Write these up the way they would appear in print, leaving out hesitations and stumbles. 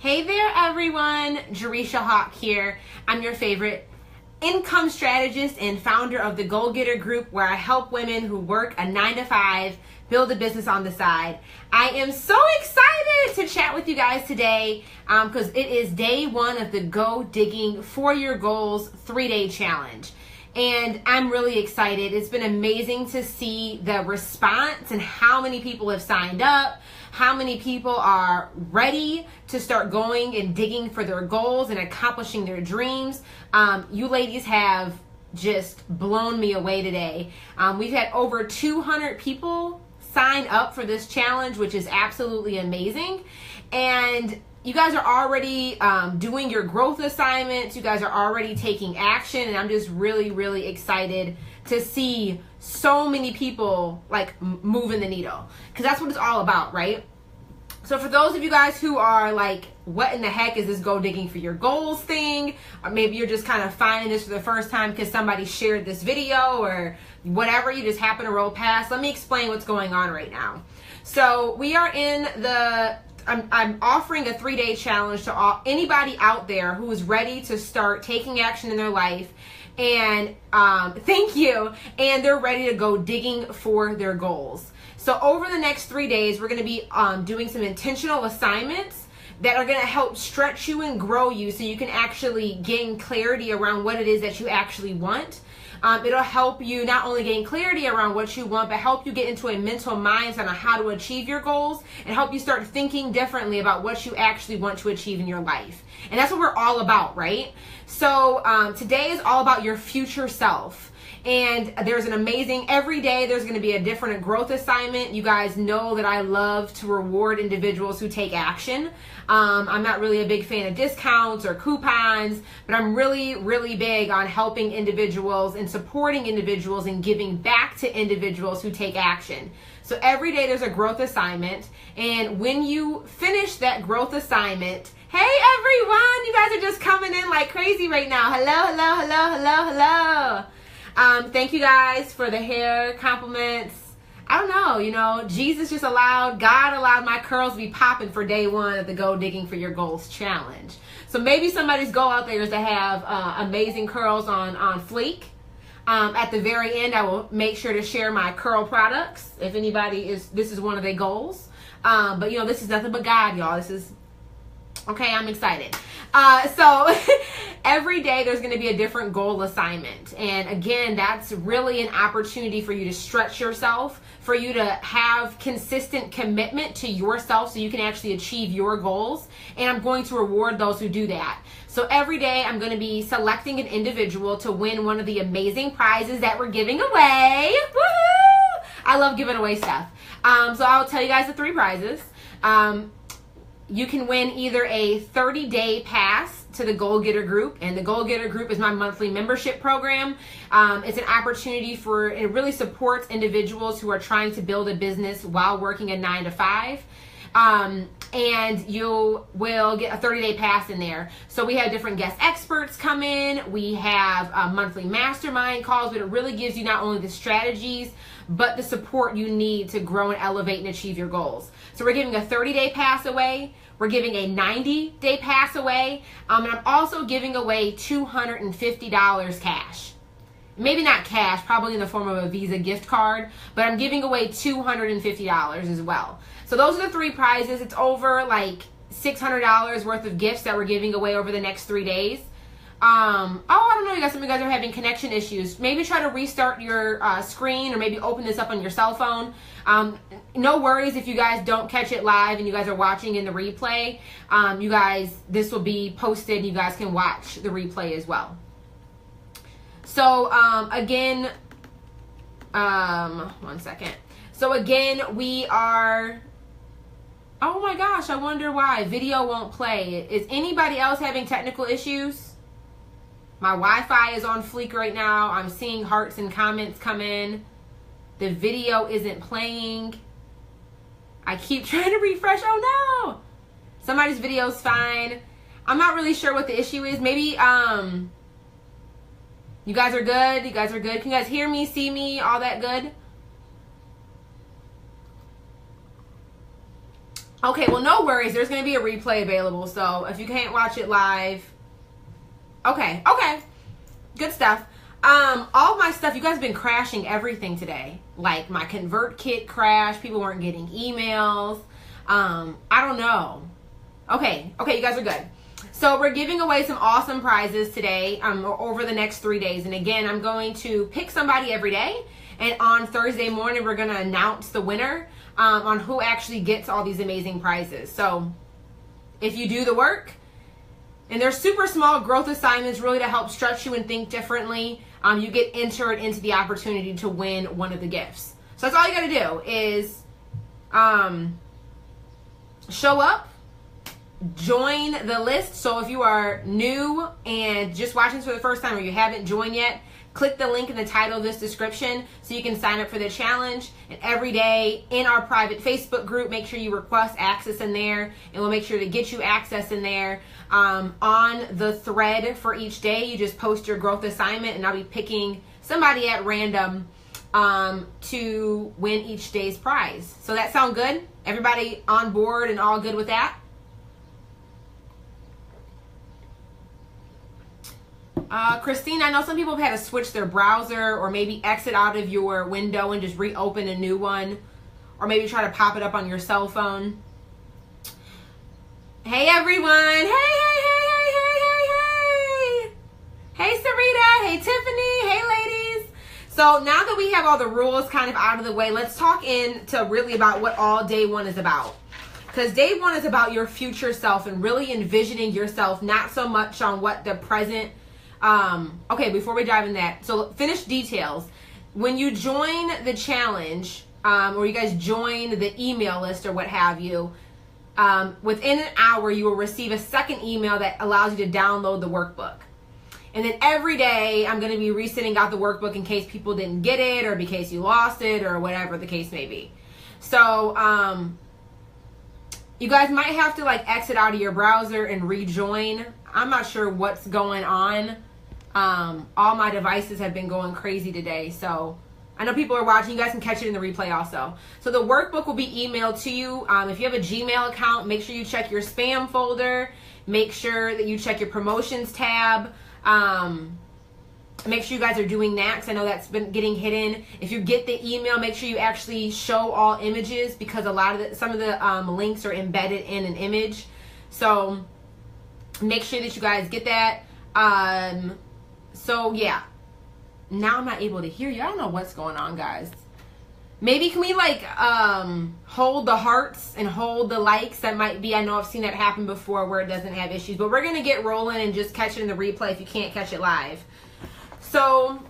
Hey there everyone, Jerisha Hawk here. I'm your favorite income strategist and founder of the Goal Getter Group, where I help women who work a 9-to-5 build a business on the side. I am so excited to chat with you guys today because it is day one of the Go Digging for Your Goals 3-day challenge. And I'm really excited. It's been amazing to see the response and how many people have signed up, how many people are ready to start going and digging for their goals and accomplishing their dreams. You ladies have just blown me away today. We've had over 200 people sign up for this challenge, which is absolutely amazing. And you guys are already doing your growth assignments. You guys are already taking action. And I'm just really, really excited to see so many people like moving the needle, because that's what it's all about, right? So for those of you guys who are like, what in the heck is this Go Digging for Your Goals thing? Or maybe you're just kind of finding this for the first time because somebody shared this video or whatever, you just happen to roll past. Let me explain what's going on right now. So we are in the, I'm offering a 3-day challenge to anybody out there who is ready to start taking action in their life, and thank you, and they're ready to go digging for their goals. So over the next 3 days, we're going to be doing some intentional assignments that are going to help stretch you and grow you so you can actually gain clarity around what it is that you actually want. It'll help you not only gain clarity around what you want, but help you get into a mental mindset on how to achieve your goals and help you start thinking differently about what you actually want to achieve in your life. And that's what we're all about, right? So today is all about your future self. And there's an amazing, every day there's going to be a different growth assignment. You guys know that I love to reward individuals who take action. I'm not really a big fan of discounts or coupons, but I'm really, really big on helping individuals and supporting individuals and giving back to individuals who take action. So every day there's a growth assignment. And when you finish that growth assignment, hey everyone, you guys are just coming in like crazy right now. Hello, hello, hello, hello, hello. Thank you guys for the hair compliments. I don't know, you know, God allowed my curls to be popping for day one of the Go Digging for Your Goals challenge. So maybe somebody's goal out there is to have amazing curls on fleek. At the very end, I will make sure to share my curl products if this is one of their goals. But you know, this is nothing but God, y'all. Okay, I'm excited. So every day there's going to be a different goal assignment. And again, that's really an opportunity for you to stretch yourself, for you to have consistent commitment to yourself so you can actually achieve your goals. And I'm going to reward those who do that. So every day I'm going to be selecting an individual to win one of the amazing prizes that we're giving away. Woohoo! I love giving away stuff. So I'll tell you guys the 3 prizes. You can win either a 30-day pass to the Goal Getter Group, and the Goal Getter Group is my monthly membership program. It's an opportunity it really supports individuals who are trying to build a business while working a 9-to-5. And you will get a 30-day pass in there. So we have different guest experts come in. We have monthly mastermind calls, but it really gives you not only the strategies, but the support you need to grow and elevate and achieve your goals. So we're giving a 30-day pass away. We're giving a 90-day pass away. And I'm also giving away $250 cash. Maybe not cash, probably in the form of a Visa gift card, but I'm giving away $250 as well. So those are the 3 prizes. It's over like $600 worth of gifts that we're giving away over the next 3 days. I don't know, you guys, some of you guys are having connection issues. Maybe try to restart your screen, or maybe open this up on your cell phone. No worries if you guys don't catch it live and you guys are watching in the replay. You guys, this will be posted and you guys can watch the replay as well. So again, one second. So again, we are, oh my gosh, I wonder why video won't play. Is anybody else having technical issues? My Wi-Fi is on fleek right now. I'm seeing hearts and comments come in. The video isn't playing. I keep trying to refresh. Oh no! Somebody's video's fine. I'm not really sure what the issue is. Maybe you guys are good. You guys are good. Can you guys hear me, see me, all that good? Okay, well, no worries. There's going to be a replay available. So if you can't watch it live. Okay. Good stuff. All my stuff, you guys have been crashing everything today. Like my Convert Kit crashed. People weren't getting emails. I don't know. Okay, you guys are good. So we're giving away some awesome prizes today over the next 3 days. And again, I'm going to pick somebody every day. And on Thursday morning, we're going to announce the winner on who actually gets all these amazing prizes. So if you do the work, and they're super small growth assignments really to help stretch you and think differently, you get entered into the opportunity to win one of the gifts. So that's all you got to do is show up, join the list. So if you are new and just watching this for the first time or you haven't joined yet, click the link in the title of this description so you can sign up for the challenge. And every day in our private Facebook group, make sure you request access in there, and we'll make sure to get you access in there. On the thread for each day, you just post your growth assignment, and I'll be picking somebody at random to win each day's prize. So that sound good? Everybody on board and all good with that? Christine, I know some people have had to switch their browser or maybe exit out of your window and just reopen a new one, or maybe try to pop it up on your cell phone. Hey everyone! Hey Sarita! Hey Tiffany! Hey ladies! So now that we have all the rules kind of out of the way, let's talk into really about what all day one is about. Because day one is about your future self and really envisioning yourself, not so much on what the present. Okay, before we dive in that, so finish details. When you join the challenge, or you guys join the email list or what have you, within an hour you will receive a second email that allows you to download the workbook. And then every day I'm going to be resending out the workbook in case people didn't get it, or in case you lost it, or whatever the case may be. So you guys might have to like exit out of your browser and rejoin. I'm not sure what's going on. All my devices have been going crazy today, so I know people are watching. You guys can catch it in the replay also. So the workbook will be emailed to you. If you have a Gmail account, make sure you check your spam folder. Make sure that you check your promotions tab. Make sure you guys are doing that, because I know that's been getting hidden. If you get the email, make sure you actually show all images, because some of the links are embedded in an image. So make sure that you guys get that. So yeah, now I'm not able to hear you. I don't know what's going on, guys. Maybe can we like hold the hearts and hold the likes? That might be, I know I've seen that happen before where it doesn't have issues, but we're gonna get rolling and just catch it in the replay if you can't catch it live. So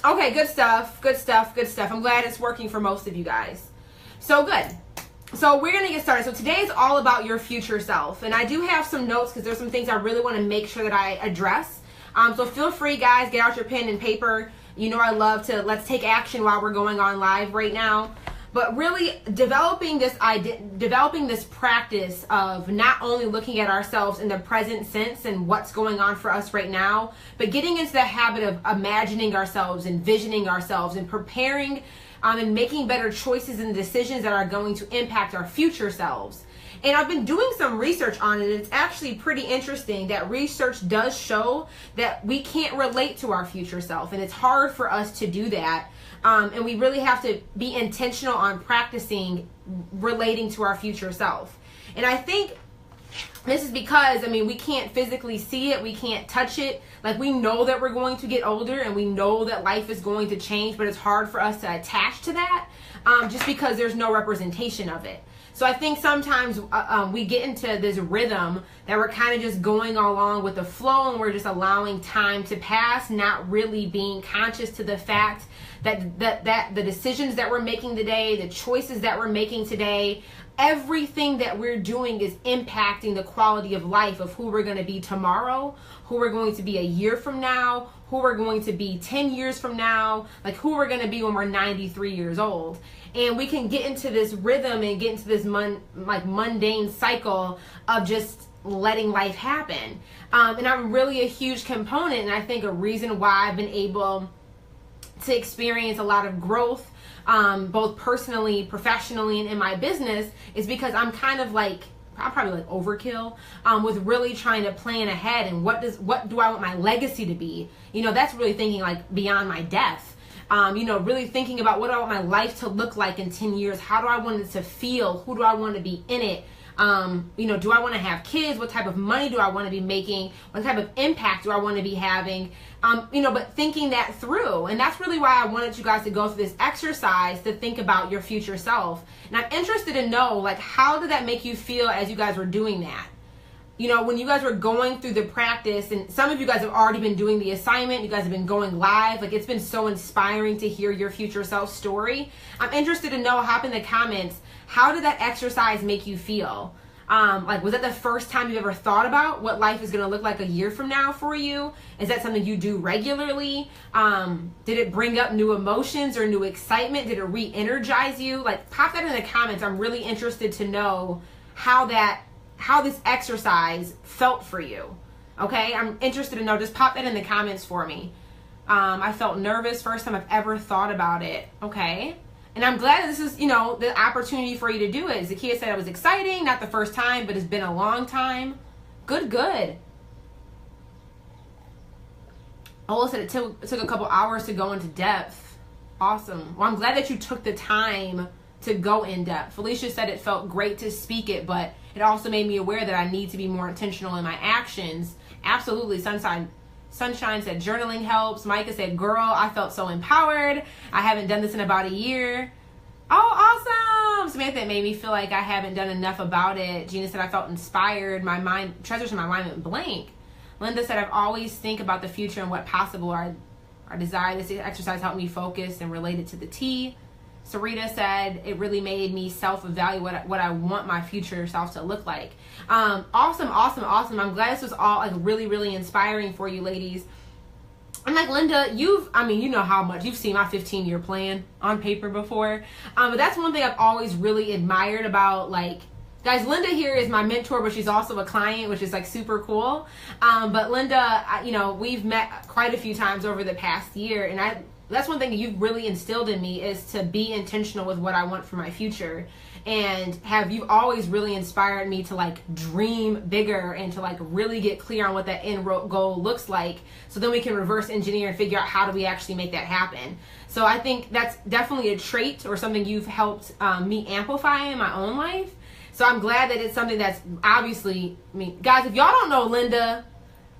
okay, good stuff. I'm glad it's working for most of you guys. So good. So we're going to get started. So today is all about your future self. And I do have some notes because there's some things I really want to make sure that I address. So feel free, guys, get out your pen and paper. You know I love to, let's take action while we're going on live right now. But really developing this practice of not only looking at ourselves in the present sense and what's going on for us right now, but getting into the habit of imagining ourselves, envisioning ourselves, and preparing and making better choices and decisions that are going to impact our future selves. And I've been doing some research on it. It's actually pretty interesting that research does show that we can't relate to our future self, and it's hard for us to do that. And we really have to be intentional on practicing relating to our future self. And I think this is because, I mean, we can't physically see it. We can't touch it. Like, we know that we're going to get older and we know that life is going to change, but it's hard for us to attach to that just because there's no representation of it. So I think sometimes we get into this rhythm that we're kind of just going along with the flow, and we're just allowing time to pass, not really being conscious to the fact that the decisions that we're making today, the choices that we're making today, everything that we're doing is impacting the quality of life of who we're going to be tomorrow, who we're going to be a year from now, who we're going to be 10 years from now, like who we're going to be when we're 93 years old. And we can get into this rhythm and get into this mundane cycle of just letting life happen. And I'm really a huge component, and I think a reason why I've been able to experience a lot of growth, both personally, professionally, and in my business, is because I'm kind of like, I'm probably like overkill with really trying to plan ahead and what do I want my legacy to be? You know, that's really thinking like beyond my death. You know, really thinking about what do I want my life to look like in 10 years? How do I want it to feel? Who do I want to be in it? You know, do I want to have kids? What type of money do I want to be making? What type of impact do I want to be having? You know, but thinking that through. And that's really why I wanted you guys to go through this exercise to think about your future self. And I'm interested to know, like, how did that make you feel as you guys were doing that? You know, when you guys were going through the practice, and some of you guys have already been doing the assignment, you guys have been going live, like it's been so inspiring to hear your future self story. I'm interested to know, hop in the comments, how did that exercise make you feel? Like, was that the first time you've ever thought about what life is going to look like a year from now for you? Is that something you do regularly? Did it bring up new emotions or new excitement? Did it re-energize you? Like, pop that in the comments. I'm really interested to know how this exercise felt for you. Okay, I'm interested to know. Just pop that in the comments for me. I felt nervous, first time I've ever thought about it. Okay. And I'm glad this is, you know, the opportunity for you to do it. Zakiya said it was exciting, not the first time, but it's been a long time. Good. Ola said it took a couple hours to go into depth. Awesome. Well, I'm glad that you took the time to go in depth. Felicia said it felt great to speak it, but it also made me aware that I need to be more intentional in my actions. Absolutely. Sunshine said journaling helps. Micah said, girl, I felt so empowered. I haven't done this in about a year. Oh, awesome. Samantha, it made me feel like I haven't done enough about it. Gina said, I felt inspired. My mind, treasures in my mind went blank. Linda said, I've always think about the future and what possible our desire. This exercise helped me focus and relate it to the T. Sarita said, it really made me self-evaluate what I want my future self to look like. Awesome. I'm glad this was all like really inspiring for you ladies. And like Linda, you know how much you've seen my 15-year plan on paper before. But that's one thing I've always really admired about, like, guys, Linda here is my mentor, but she's also a client, which is like super cool. But Linda, you know, we've met quite a few times over the past year, and that's one thing you've really instilled in me, is to be intentional with what I want for my future. And you've always really inspired me to like dream bigger and to like really get clear on what that end goal looks like, so then we can reverse engineer and figure out how do we actually make that happen. So I think that's definitely a trait or something you've helped me amplify in my own life. So I'm glad that it's something that's obviously, I mean, guys, if y'all don't know Linda,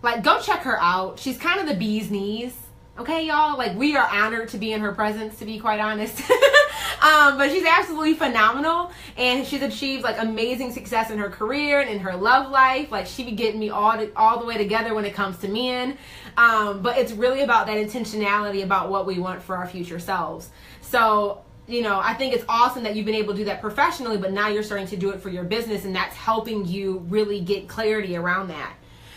like, go check her out. She's kind of the bee's knees. Okay, y'all, like, we are honored to be in her presence, to be quite honest. But she's absolutely phenomenal, and she's achieved like amazing success in her career and in her love life. Like, she be getting me all the way together when it comes to men. But it's really about that intentionality about what we want for our future selves. So, you know, I think it's awesome that you've been able to do that professionally, but now you're starting to do it for your business, and that's helping you really get clarity around that.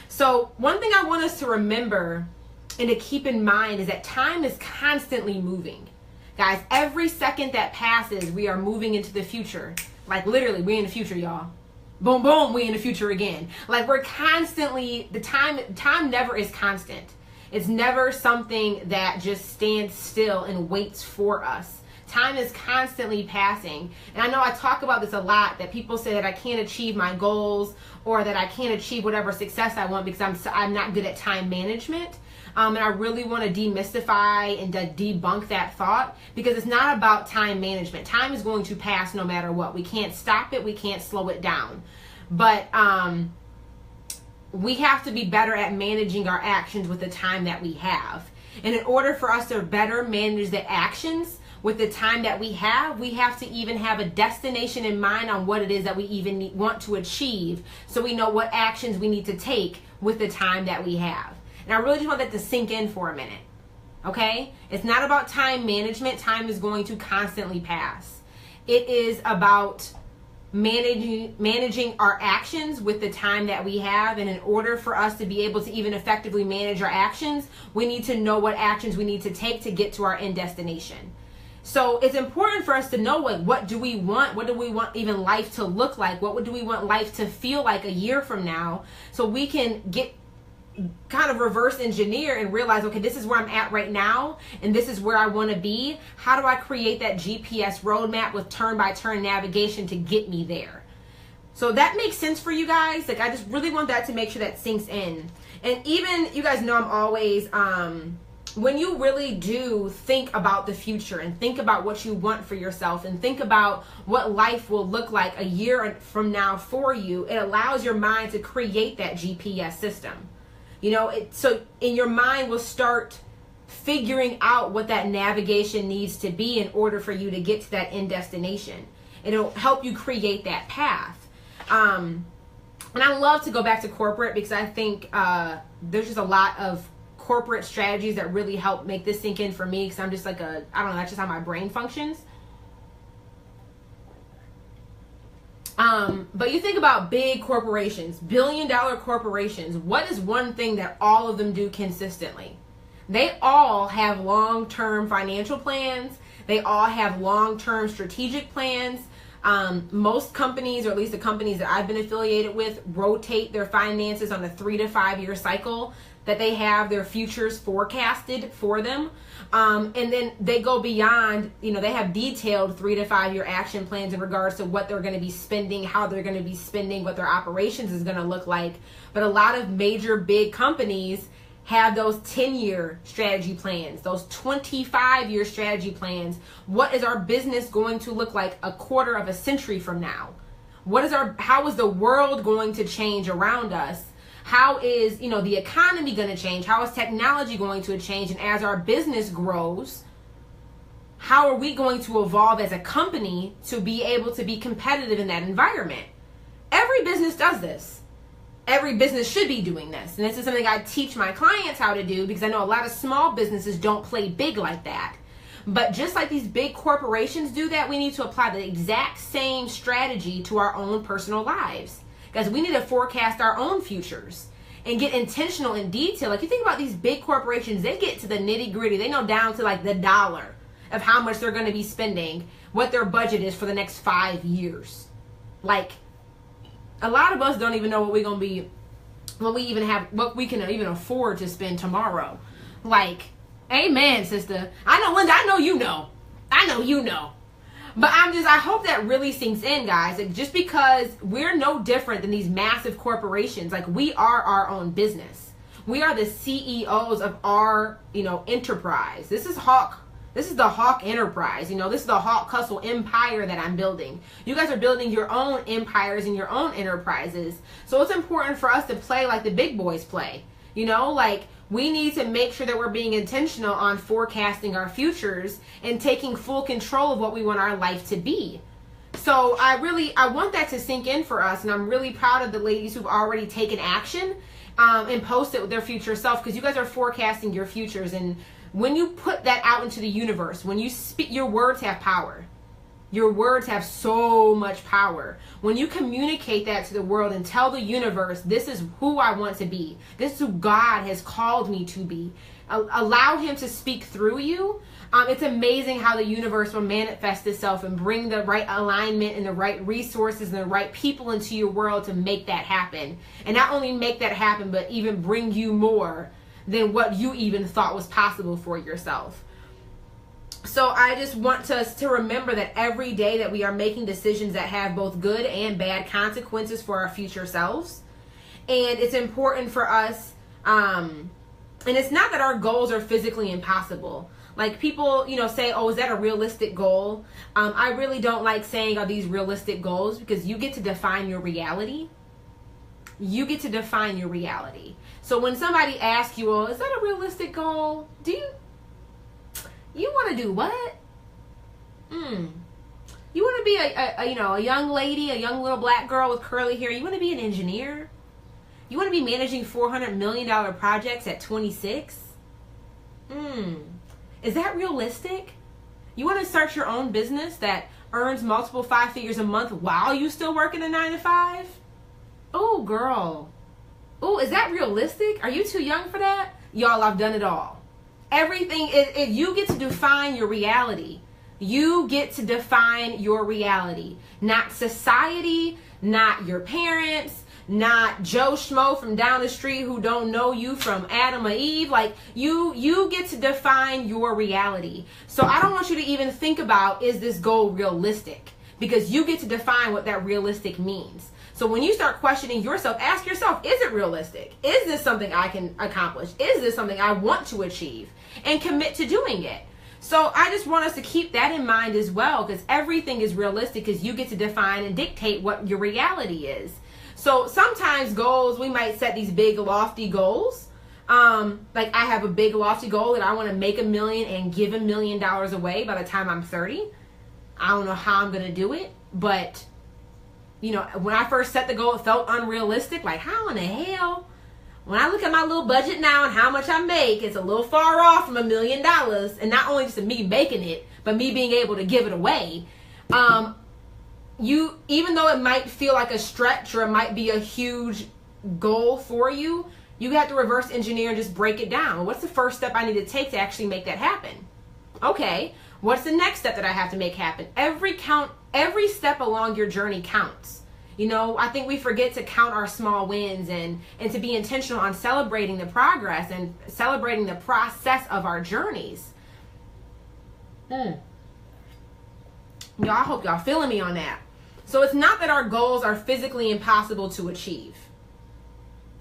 So one thing I want us to remember and to keep in mind is that time is constantly moving. Guys, every second that passes, we are moving into the future. Like, literally, we're in the future, y'all. Boom, boom, we in the future again. Like, we're constantly, time never is constant. It's never something that just stands still and waits for us. Time is constantly passing. And I know I talk about this a lot, that people say that I can't achieve my goals or that I can't achieve whatever success I want because I'm not good at time management. And I really want to demystify and debunk that thought, because it's not about time management. Time is going to pass no matter what. We can't stop it. We can't slow it down. But we have to be better at managing our actions with the time that we have. And in order for us to better manage the actions with the time that we have to even have a destination in mind on what it is that we even want to achieve, so we know what actions we need to take with the time that we have. And I really just want that to sink in for a minute, okay? It's not about time management. Time is going to constantly pass. It is about managing our actions with the time that we have. And in order for us to be able to even effectively manage our actions, we need to know what actions we need to take to get to our end destination. So it's important for us to know, like, what do we want? What do we want even life to look like? What do we want life to feel like a year from now? So we can get kind of reverse engineer and realize, okay, this is where I'm at right now and this is where I want to be. How do I create that GPS roadmap with turn-by-turn navigation to get me there? So that makes sense for you guys. Like, I just really want that to make sure that sinks in. And even, you guys know I'm always, when you really do think about the future and think about what you want for yourself and think about what life will look like a year from now for you, it allows your mind to create that GPS system. You know, so in your mind will start figuring out what that navigation needs to be in order for you to get to that end destination. It'll help you create that path. And I love to go back to corporate because I think there's just a lot of corporate strategies that really help make this sink in for me, because I'm just like I don't know, that's just how my brain functions. But you think about big corporations, billion-dollar corporations. What is one thing that all of them do consistently? They all have long-term financial plans. They all have long-term strategic plans. Most companies, or at least the companies that I've been affiliated with, rotate their finances on a 3 to 5 year cycle, that they have their futures forecasted for them. And then they go beyond, you know, they have detailed 3 to 5 year action plans in regards to what they're going to be spending, how they're going to be spending, what their operations is going to look like. But a lot of major big companies have those 10-year strategy plans, those 25-year strategy plans. What is our business going to look like a quarter of a century from now? How is the world going to change around us? How is, you know, the economy going to change? How is technology going to change? And as our business grows, how are we going to evolve as a company to be able to be competitive in that environment? Every business does this. Every business should be doing this. And this is something I teach my clients how to do, because I know a lot of small businesses don't play big like that. But just like these big corporations do that, we need to apply the exact same strategy to our own personal lives. Guys, we need to forecast our own futures and get intentional in detail. Like, you think about these big corporations, they get to the nitty gritty. They know down to like the dollar of how much they're going to be spending, what their budget is for the next 5 years. Like, a lot of us don't even know what we're going to be, what we can even afford to spend tomorrow. Like, amen, sister. I know, Linda, I know you know. I know you know. But I hope that really sinks in, guys. Like, just because we're no different than these massive corporations, like, we are our own business. We are the CEOs of our, you know, enterprise. This is the Hawk enterprise. You know, this is the Hawk Hustle empire that I'm building. You guys are building your own empires and your own enterprises. So it's important for us to play like the big boys play. You know, like, we need to make sure that we're being intentional on forecasting our futures and taking full control of what we want our life to be. So I want that to sink in for us. And I'm really proud of the ladies who've already taken action and posted with their future self, because you guys are forecasting your futures. And when you put that out into the universe, when you speak, your words have power. Your words have so much power. When you communicate that to the world and tell the universe, this is who I want to be, this is who God has called me to be, allow him to speak through you, it's amazing how the universe will manifest itself and bring the right alignment and the right resources and the right people into your world to make that happen. And not only make that happen, but even bring you more than what you even thought was possible for yourself. So I just want us to remember that every day that we are making decisions that have both good and bad consequences for our future selves. And it's important for us, and it's not that our goals are physically impossible. Like, people, you know, say, oh, is that a realistic goal? I really don't like saying, are these realistic goals? Because you get to define your reality. You get to define your reality. So when somebody asks you, well, is that a realistic goal? You want to do what? You want to be a young lady, a young little black girl with curly hair. You want to be an engineer? You want to be managing $400 million projects at 26? Is that realistic? You want to start your own business that earns multiple 5 figures a month while you still working a 9 to 5? Oh, girl. Oh, is that realistic? Are you too young for that? Y'all, I've done it all. Everything, if you get to define your reality. You get to define your reality. Not society, not your parents, not Joe Schmo from down the street who don't know you from Adam or Eve. Like, you get to define your reality. So I don't want you to even think about, is this goal realistic? Because you get to define what that realistic means. So when you start questioning yourself, ask yourself, is it realistic? Is this something I can accomplish? Is this something I want to achieve? And commit to doing it. So I just want us to keep that in mind as well, because everything is realistic because you get to define and dictate what your reality is. So sometimes goals, we might set these big lofty goals. Like I have a big lofty goal that I want to make $1 million and give $1 million away by the time I'm 30. I don't know how I'm going to do it, but you know, when I first set the goal, it felt unrealistic. Like, how in the hell? When I look at my little budget now and how much I make, it's a little far off from $1 million. And not only just me making it, but me being able to give it away. Even though it might feel like a stretch or it might be a huge goal for you, you have to reverse engineer and just break it down. What's the first step I need to take to actually make that happen? Okay, what's the next step that I have to make happen? Every step along your journey counts. You know, I think we forget to count our small wins and to be intentional on celebrating the progress and celebrating the process of our journeys. Y'all, I hope y'all feeling me on that. So it's not that our goals are physically impossible to achieve.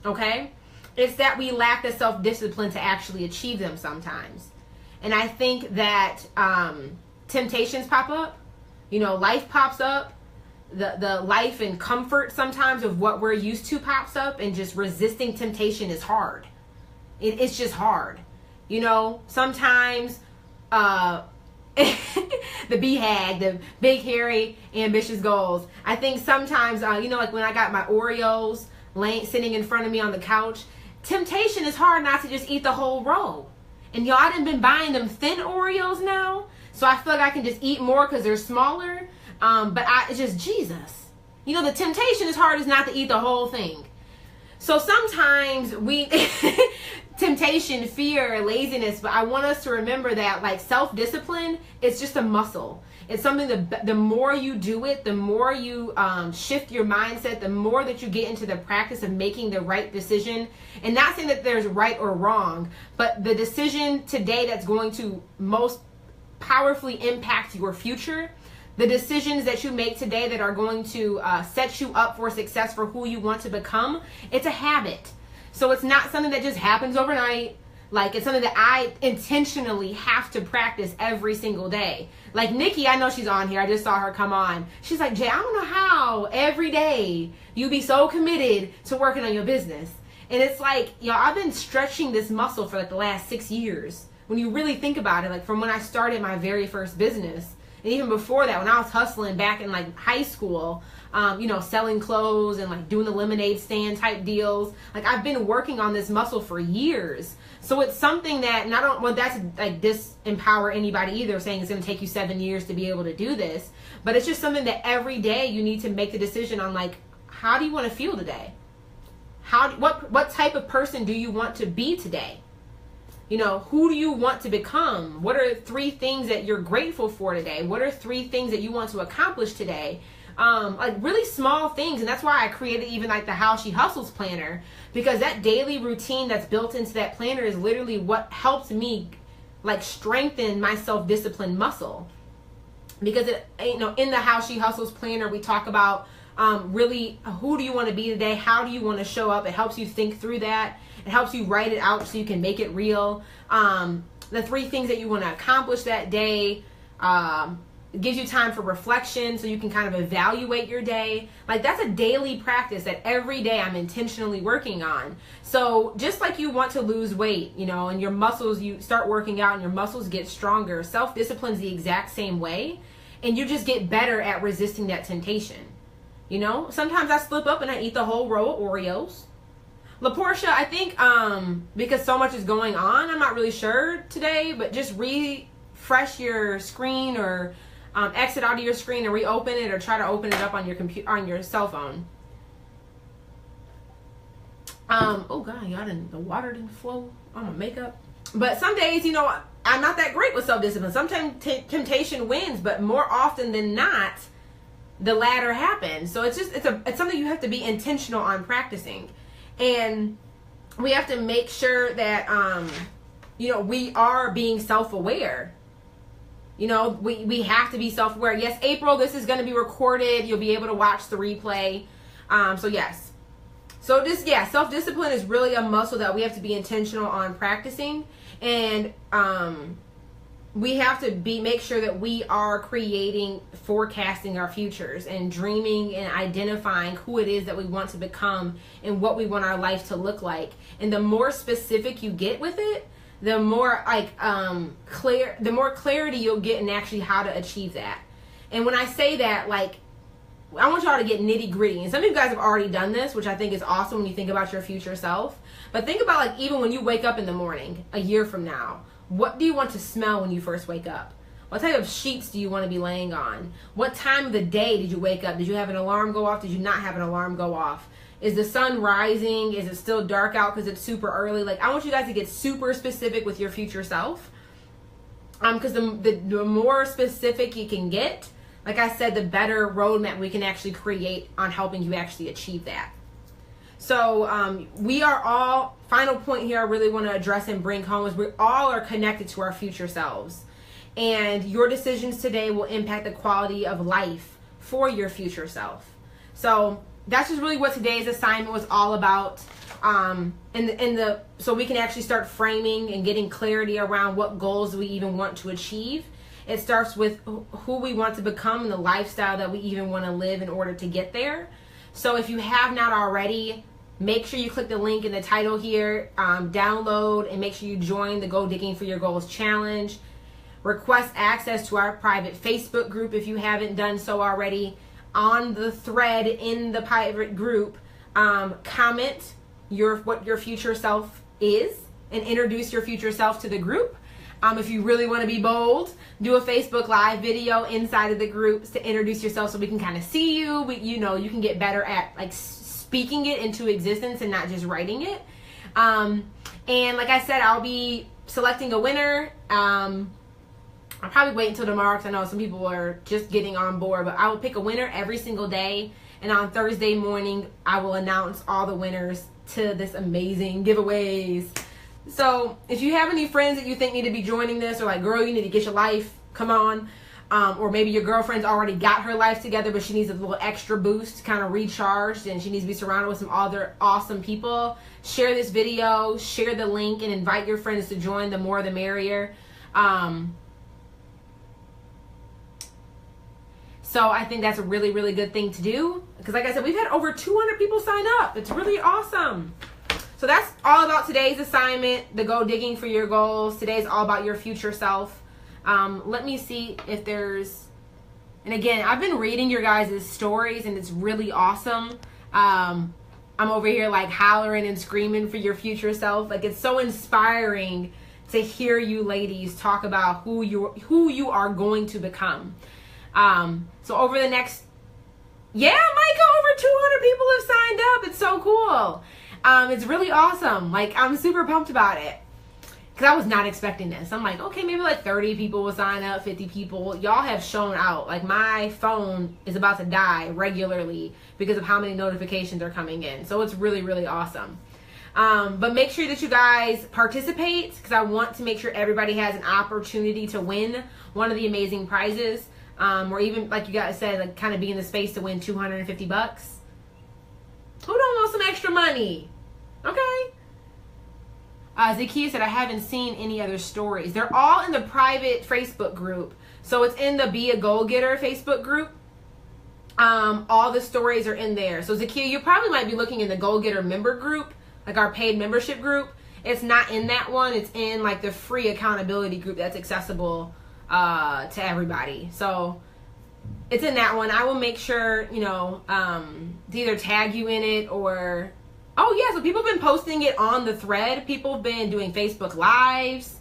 Okay? It's that we lack the self-discipline to actually achieve them sometimes. And I think that temptations pop up. You know, life pops up. The life and comfort sometimes of what we're used to pops up, and just resisting temptation is hard. It's just hard. You know, sometimes the BHAG, the big, hairy, ambitious goals. I think sometimes, you know, like when I got my Oreos sitting in front of me on the couch, temptation is hard not to just eat the whole row. And y'all, I done been buying them thin Oreos now, so I feel like I can just eat more because they're smaller. But it's just Jesus. You know, the temptation is hard is not to eat the whole thing. So sometimes temptation, fear, laziness, but I want us to remember that like self-discipline is just a muscle. It's something that the more you do it, the more you shift your mindset, the more that you get into the practice of making the right decision. And not saying that there's right or wrong, but the decision today that's going to most powerfully impact your future. The decisions that you make today that are going to set you up for success for who you want to become, it's a habit. So it's not something that just happens overnight. Like, it's something that I intentionally have to practice every single day. Like Nikki, I know she's on here. I just saw her come on. She's like, Jay, I don't know how every day you be so committed to working on your business. And it's like, y'all, I've been stretching this muscle for like the last 6 years. When you really think about it, like from when I started my very first business, and even before that, when I was hustling back in like high school, you know, selling clothes and like doing the lemonade stand type deals. Like I've been working on this muscle for years. So it's something that, and I don't want that to like disempower anybody either, saying it's going to take you 7 years to be able to do this. But it's just something that every day you need to make the decision on, like, how do you want to feel today? What type of person do you want to be today? You know, who do you want to become? What are 3 things that you're grateful for today? What are 3 things that you want to accomplish today? Like really small things. And that's why I created even like the How She Hustles planner, because that daily routine that's built into that planner is literally what helps me like strengthen my self-discipline muscle. Because it, you know, in the How She Hustles planner, we talk about really who do you want to be today? How do you want to show up? It helps you think through that. It helps you write it out so you can make it real. The 3 things that you want to accomplish that day. It gives you time for reflection so you can kind of evaluate your day. Like that's a daily practice that every day I'm intentionally working on. So just like you want to lose weight, you know, and your muscles, you start working out and your muscles get stronger. Self-discipline is the exact same way. And you just get better at resisting that temptation. You know, sometimes I slip up and I eat the whole row of Oreos. LaPortia, I think because so much is going on, I'm not really sure today, but just refresh your screen or exit out of your screen and reopen it, or try to open it up on your computer, on your cell phone. Oh God, the water didn't flow on my makeup. But some days, you know, I'm not that great with self-discipline. Sometimes temptation wins, but more often than not, the latter happens. So it's something you have to be intentional on practicing. And we have to make sure that, we are being self-aware. We have to be self-aware. Yes, April, this is going to be recorded. You'll be able to watch the replay. So yes. So self-discipline is really a muscle that we have to be intentional on practicing. And we have to make sure that we are forecasting our futures and dreaming and identifying who it is that we want to become and what we want our life to look like. And the more specific you get with it, the more clarity you'll get in actually how to achieve that. And when I say that, I want y'all to get nitty gritty. And some of you guys have already done this, which I think is awesome when you think about your future self. But think about even when you wake up in the morning, a year from now, what do you want to smell when you first wake up? What type of sheets do you want to be laying on? What time of the day did you wake up? Did you have an alarm go off? Did you not have an alarm go off? Is the sun rising? Is it still dark out because it's super early? I want you guys to get super specific with your future self. Because the more specific you can get, like I said, the better roadmap we can actually create on helping you actually achieve that. So we are all, final point here I really want to address and bring home is we all are connected to our future selves. And your decisions today will impact the quality of life for your future self. So that's just really what today's assignment was all about. So we can actually start framing and getting clarity around what goals we even want to achieve. It starts with who we want to become and the lifestyle that we even want to live in order to get there. So if you have not already, make sure you click the link in the title here, download, and make sure you join the Go Digging for Your Goals challenge. Request access to our private Facebook group if you haven't done so already. On the thread in the private group, comment what your future self is and introduce your future self to the group. If you really want to be bold, do a Facebook Live video inside of the groups to introduce yourself so we can kind of see you. You can get better at speaking it into existence and not just writing it. And like I said, I'll be selecting a winner. I'll probably wait until tomorrow because I know some people are just getting on board, but I will pick a winner every single day. And on Thursday morning, I will announce all the winners to this amazing giveaways. So if you have any friends that you think need to be joining this, or girl, you need to get your life, come on. Or maybe your girlfriend's already got her life together, but she needs a little extra boost, kind of recharged, and she needs to be surrounded with some other awesome people. Share this video, share the link, and invite your friends to join. The more the merrier. So I think that's a really, really good thing to do. Because like I said, we've had over 200 people sign up. It's really awesome. So that's all about today's assignment, the Go Digging for Your Goals. Today's all about your future self. Let me see if there's... And again, I've been reading your guys' stories, and it's really awesome. I'm over here hollering and screaming for your future self. It's so inspiring to hear you ladies talk about who you are going to become. So over the next, Micah, over 200 people have signed up. It's so cool. It's really awesome. I'm super pumped about it because I was not expecting this. I'm okay, maybe 30 people will sign up, 50 people. Y'all have shown out. My phone is about to die regularly because of how many notifications are coming in. So it's really, really awesome. But make sure that you guys participate because I want to make sure everybody has an opportunity to win one of the amazing prizes. Or even, like you guys said, kind of be in the space to win $250. Who don't want some extra money? Okay. Zakia said, I haven't seen any other stories. They're all in the private Facebook group. So it's in the Be a Goal Getter Facebook group. All the stories are in there. So Zakia, you probably might be looking in the Goal Getter member group, our paid membership group. It's not in that one. It's in the free accountability group that's accessible to everybody. So it's in that one. I will make sure, to either tag you in it or, so people have been posting it on the thread. People have been doing Facebook Lives.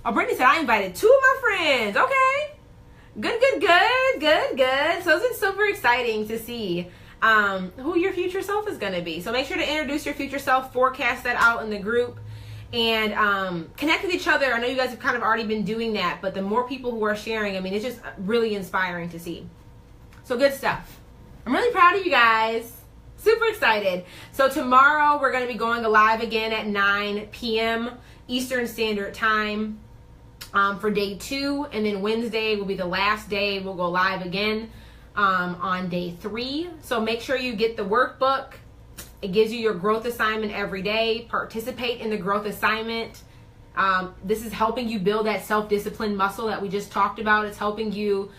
Oh, Brittany said, I invited 2 of my friends. Okay. Good. So it's super exciting to see who your future self is going to be. So make sure to introduce your future self, forecast that out in the group. And connect with each other. I know you guys have kind of already been doing that, but the more people who are sharing, it's just really inspiring to see. So good stuff. I'm really proud of you guys. Super excited. So tomorrow we're going to be going live again at 9 p.m. Eastern Standard Time for day 2. And then Wednesday will be the last day. We'll go live again on day 3. So make sure you get the workbook. It gives you your growth assignment every day. Participate in the growth assignment. This is helping you build that self-discipline muscle that we just talked about. It's helping you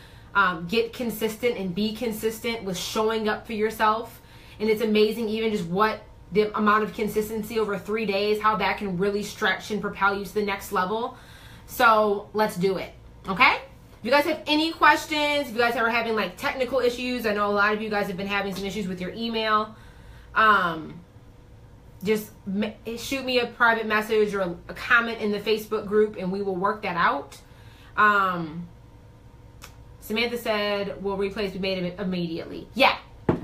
get consistent and be consistent with showing up for yourself. And it's amazing even just what the amount of consistency over 3 days, how that can really stretch and propel you to the next level. So let's do it, okay? If you guys have any questions, if you guys are having like technical issues, I know a lot of you guys have been having some issues with your email. Just shoot me a private message or a comment in the Facebook group and we will work that out. Samantha said, will replays be made immediately? Yeah.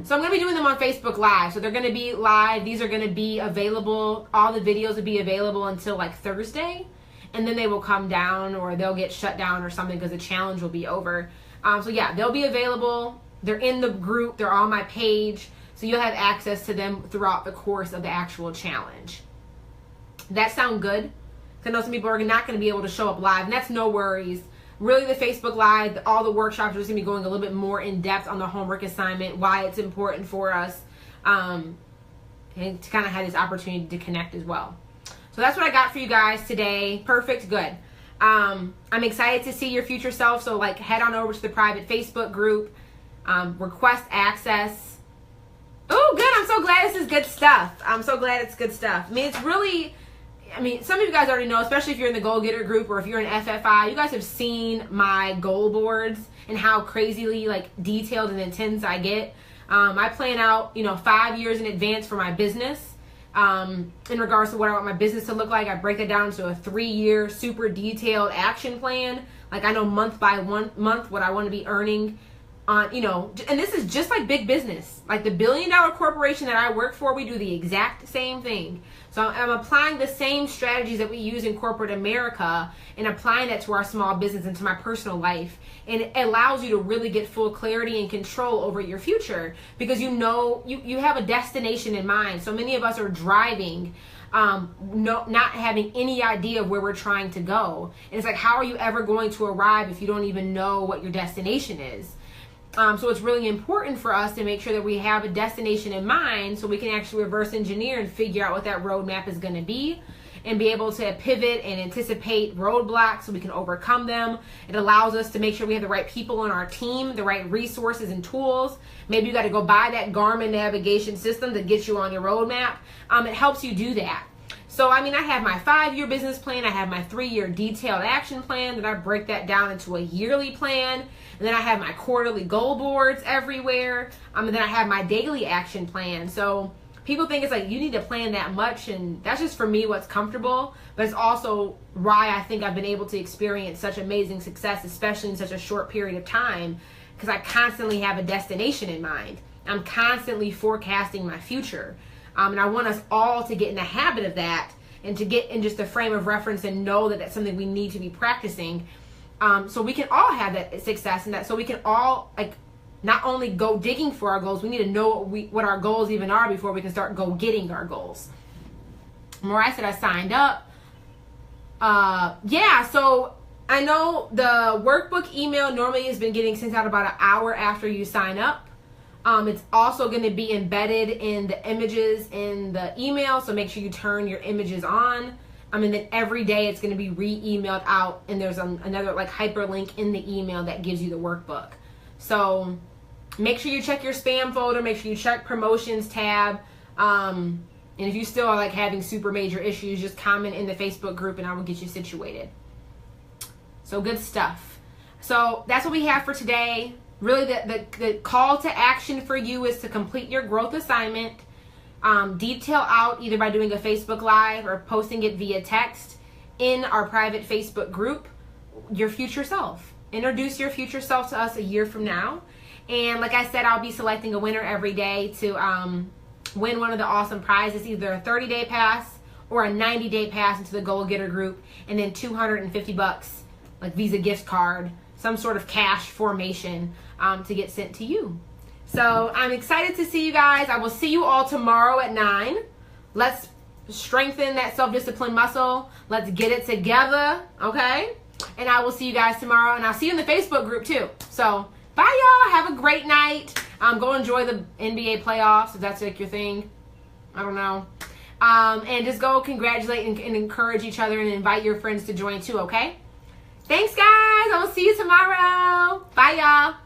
So I'm going to be doing them on Facebook Live. So they're going to be live. These are going to be available. All the videos will be available until like Thursday. And then they will come down or they'll get shut down or something because the challenge will be over. So yeah, they'll be available. They're in the group. They're on my page. So you'll have access to them throughout the course of the actual challenge. That sound good? Because I know some people are not going to be able to show up live, and that's no worries. Really, the Facebook Live, all the workshops are just going to be going a little bit more in depth on the homework assignment, why it's important for us, and to kind of have this opportunity to connect as well. So that's what I got for you guys today. Perfect, good. I'm excited to see your future self, so like head on over to the private Facebook group, request access. Oh, good. I'm so glad this is good stuff. I'm so glad it's good stuff. I mean, it's really, some of you guys already know, especially if you're in the Goal Getter group or if you're in FFI, you guys have seen my goal boards and how crazily like detailed and intense I get. I plan out, 5 years in advance for my business. In regards to what I want my business to look like, I break it down to a 3-year super detailed action plan. Like I know month by month what I want to be earning. And this is just like big business. Like the $1 billion corporation that I work for, we do the exact same thing. So I'm applying the same strategies that we use in corporate America and applying that to our small business and to my personal life. And it allows you to really get full clarity and control over your future because you have a destination in mind. So many of us are driving, not having any idea of where we're trying to go. And it's like, how are you ever going to arrive if you don't even know what your destination is? So it's really important for us to make sure that we have a destination in mind so we can actually reverse engineer and figure out what that roadmap is going to be and be able to pivot and anticipate roadblocks so we can overcome them. It allows us to make sure we have the right people on our team, the right resources and tools. Maybe you got to go buy that Garmin navigation system that gets you on your roadmap. It helps you do that. So, I have my 5-year business plan. I have my 3-year detailed action plan. Then I break that down into a yearly plan. And then I have my quarterly goal boards everywhere. And then I have my daily action plan. So people think it's like you need to plan that much. And that's just for me what's comfortable. But it's also why I think I've been able to experience such amazing success, especially in such a short period of time. Because I constantly have a destination in mind. I'm constantly forecasting my future. And I want us all to get in the habit of that and to get in just a frame of reference and know that that's something we need to be practicing so we can all have that success and that so we can all not only go digging for our goals, we need to know what our goals even are before we can start go getting our goals. Mariah said I signed up. Yeah, so I know the workbook email normally has been getting sent out about an hour after you sign up. It's also going to be embedded in the images in the email, so make sure you turn your images on. And then every day it's going to be re-emailed out, and there's another hyperlink in the email that gives you the workbook. So make sure you check your spam folder, make sure you check promotions tab, and if you still are having super major issues, just comment in the Facebook group and I will get you situated. So good stuff. So that's what we have for today. Really, the call to action for you is to complete your growth assignment, detail out either by doing a Facebook Live or posting it via text in our private Facebook group, your future self. Introduce your future self to us a year from now. And like I said, I'll be selecting a winner every day to win one of the awesome prizes, either a 30-day pass or a 90-day pass into the Goal Getter group, and then $250, Visa gift card some sort of cash formation to get sent to you. So I'm excited to see you guys. I will see you all tomorrow at 9. Let's strengthen that self-discipline muscle. Let's get it together, okay? And I will see you guys tomorrow, and I'll see you in the Facebook group too. So bye, y'all. Have a great night. Go enjoy the NBA playoffs if that's like your thing. I don't know. And just go congratulate and encourage each other and invite your friends to join too, okay? Thanks, guys. I will see you tomorrow. Bye, y'all.